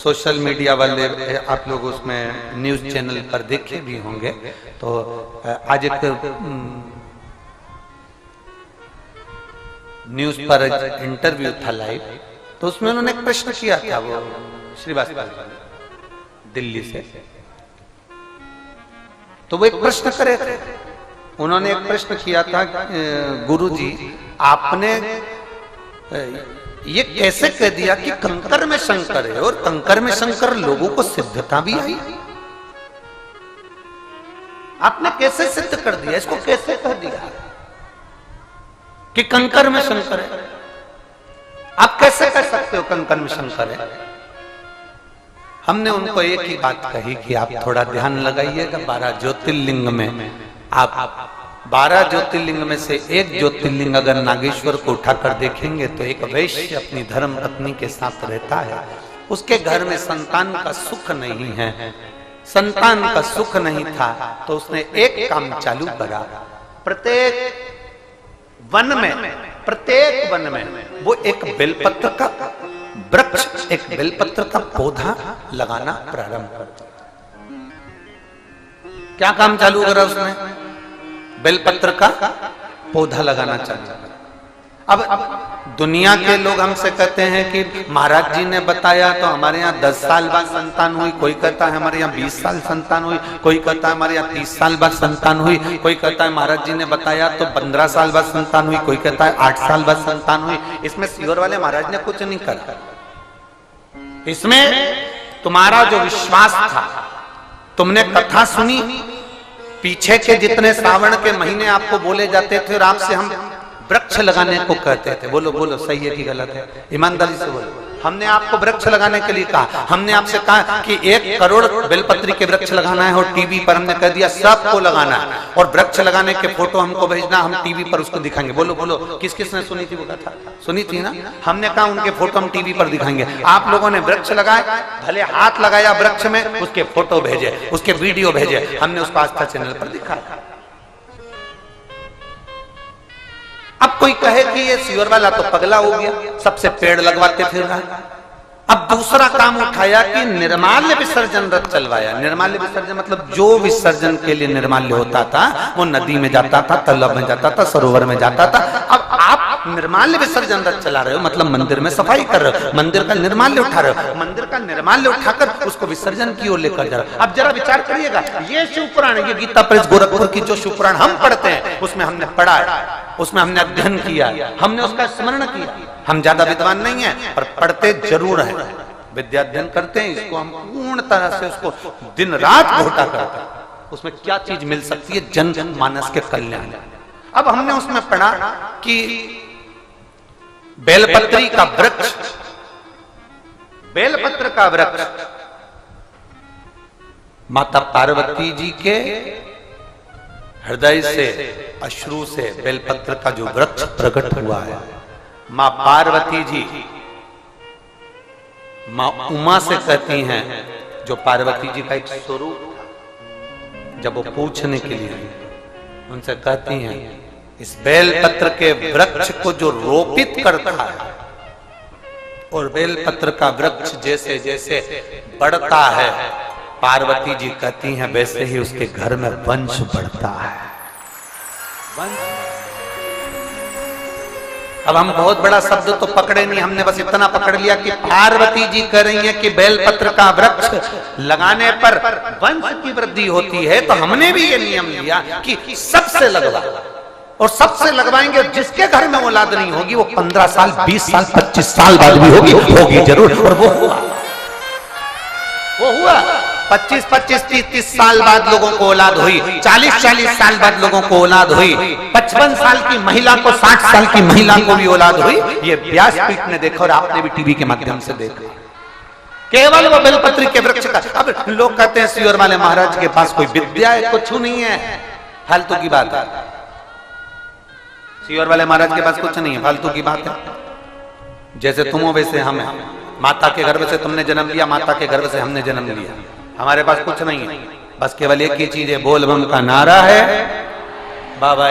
Social media वाले आप लोग उसमें न्यूज चैनल पर देखे भी होंगे। तो आज एक न्यूज पर इंटरव्यू था लाइव, तो उसमें उन्होंने एक प्रश्न किया था, वो श्रीवास्तव दिल्ली से। तो वो एक प्रश्न करे थे, उन्होंने एक प्रश्न किया था, गुरुजी आपने ये कैसे कह दिया कि कंकर में शंकर है, और कंकर में शंकर लोगों को सिद्धता भी आई, आपने कैसे सिद्ध कर दिया, इसको कैसे कह दिया कि कंकर में शंकर है? आप कैसे कह सकते हो कंकर में शंकर है? हमने उनको एक ही बात कही कि आप थोड़ा ध्यान लगाइएगा, 12 ज्योतिर्लिंग में आप 12 ज्योतिर्लिंग में से एक ज्योतिर्लिंग अगर नागेश्वर को उठाकर देखेंगे तो एक वैश्य अपनी धर्म पत्नी के साथ रहता है, उसके घर में संतान का सुख नहीं है, संतान का सुख नहीं था, तो उसने एक काम चालू करा, प्रत्येक वन में वो एक बेलपत्र का वृक्ष, एक बेलपत्र का पौधा लगाना प्रारंभ कर। क्या काम चालू करा उसने? बेलपत्र का पौधा लगाना चालू करा। अब दुनिया के लोग हमसे कहते हैं कि महाराज जी ने बताया तो हमारे यहाँ 10 साल बाद संतान हुई, कोई कहता है हमारे यहाँ 20 साल संतान हुई, कोई कहता है हमारे यहाँ 30 साल बाद संतान हुई, कोई कहता है महाराज जी ने बताया तो 15 साल बाद संतान हुई, कोई कहता है 8 साल बाद संतान हुई। इसमें सीहोर वाले महाराज ने कुछ नहीं करा, इसमें तुम्हारा जो विश्वास था, तुमने कथा सुनी, पीछे के जितने श्रावण के महीने आपको बोले जाते थे और आपसे हम वृक्ष लगाने को कहते थे, बोलो बोलो सही है कि गलत है, ईमानदारी से बोलो। हमने आपको वृक्ष लगाने के लिए कहा, हमने आपसे कहा कि 1 करोड़ बेलपत्री के वृक्ष लगाना है, और टीवी पर हमने कह दिया सबको लगाना है, और वृक्ष लगाने के फोटो हमको भेजना, हम टीवी पर उसको दिखाएंगे। बोलो बोलो किस किस ने सुनी थी वो कथा? सुनी थी ना? हमने कहा उनके फोटो हम टीवी पर दिखाएंगे। आप लोगों ने वृक्ष लगाए, भले हाथ लगाया वृक्ष में, उसके फोटो भेजे, उसके वीडियो भेजे, हमने उसको आस्था चैनल पर दिखाया। अब कोई कहे कि ये सीहोर वाला तो पगला हो गया, सबसे पेड़ लगवाते फिर रहा। अब दूसरा काम उठाया कि निर्माल्य विसर्जन रथ चलवाया। निर्माल्य विसर्जन मतलब जो विसर्जन के लिए निर्माल्य होता था वो नदी में जाता था, तालाब में जाता था, सरोवर में जाता था। अब आप निर्माल्य विसर्जन रथ चला रहे हो, मतलब मंदिर में सफाई कर रहे हो, मंदिर का निर्माल्य उठा रहे हो, मंदिर का निर्माल्य उठाकर उसको विसर्जन की ओर लेकर जा रहे हो। अब जरा विचार करिएगा, ये शिव पुराण, ये गीता प्रेस गोरखपुर की जो शिव पुराण हम पढ़ते हैं, उसमें हमने पढ़ा, उसमें हमने अध्ययन किया, हमने उसका स्मरण किया। हम ज्यादा विद्वान नहीं है पर पढ़ते जरूर हैं, विद्या अध्ययन करते हैं, इसको हम पूर्ण तरह से उसको दिन रात घोटा करते हैं, उसमें क्या चीज मिल सकती है जन मानस के कल्याण। अब हमने उसमें पढ़ा कि बेलपत्री का वृक्ष, बेलपत्र का वृक्ष माता पार्वती जी के हृदय से, अश्रु से बेलपत्र का जो वृक्ष प्रकट हुआ है, मां पार्वती जी मां उमा से कहती हैं, जो पार्वती जी का एक स्वरूप था, जब वो पूछने के लिए उनसे कहती हैं इस बेलपत्र के वृक्ष को जो रोपित करता है, और बेलपत्र का वृक्ष जैसे जैसे बढ़ता है, पार्वती जी कहती हैं वैसे ही उसके घर में वंश बढ़ता है। अब हम बहुत बड़ा शब्द तो पकड़े नहीं, हमने बस इतना पकड़ लिया कि पार्वती जी कह रही हैं कि बेलपत्र का वृक्ष लगाने पर वंश की वृद्धि होती है, तो हमने भी ये नियम लिया कि सबसे लगवा, और सबसे लगवाएंगे। जिसके घर में औलाद नहीं होगी वो 15 साल 20 साल 25 साल बाद भी होगी जरूर, और वो हुआ 25-25 30-30 साल बाद लोगों को औलाद हुई, 40-40 साल बाद लोगों को औलाद हुई, 55 साल की महिला को 60 साल की महिला को भी औलाद हुई। ये व्यासपीठ ने देखा और आपने भी टीवी के माध्यम से देखा, केवल वो बेलपत्री के वृक्ष का। अब लोग कहते हैं सीहोर वाले महाराज के पास कोई विद्या है, कुछ नहीं है, फालतू की बात है। सीहोर वाले महाराज के पास कुछ नहीं है, फालतू की बात है। जैसे तुम हो वैसे हम हैं, माता के गर्भ से तुमने जन्म लिया, माता के गर्भ से हमने जन्म लिया, हमारे पास कुछ नहीं है, बस केवल एक ही चीज है, बोल बम का नारा है, बाबा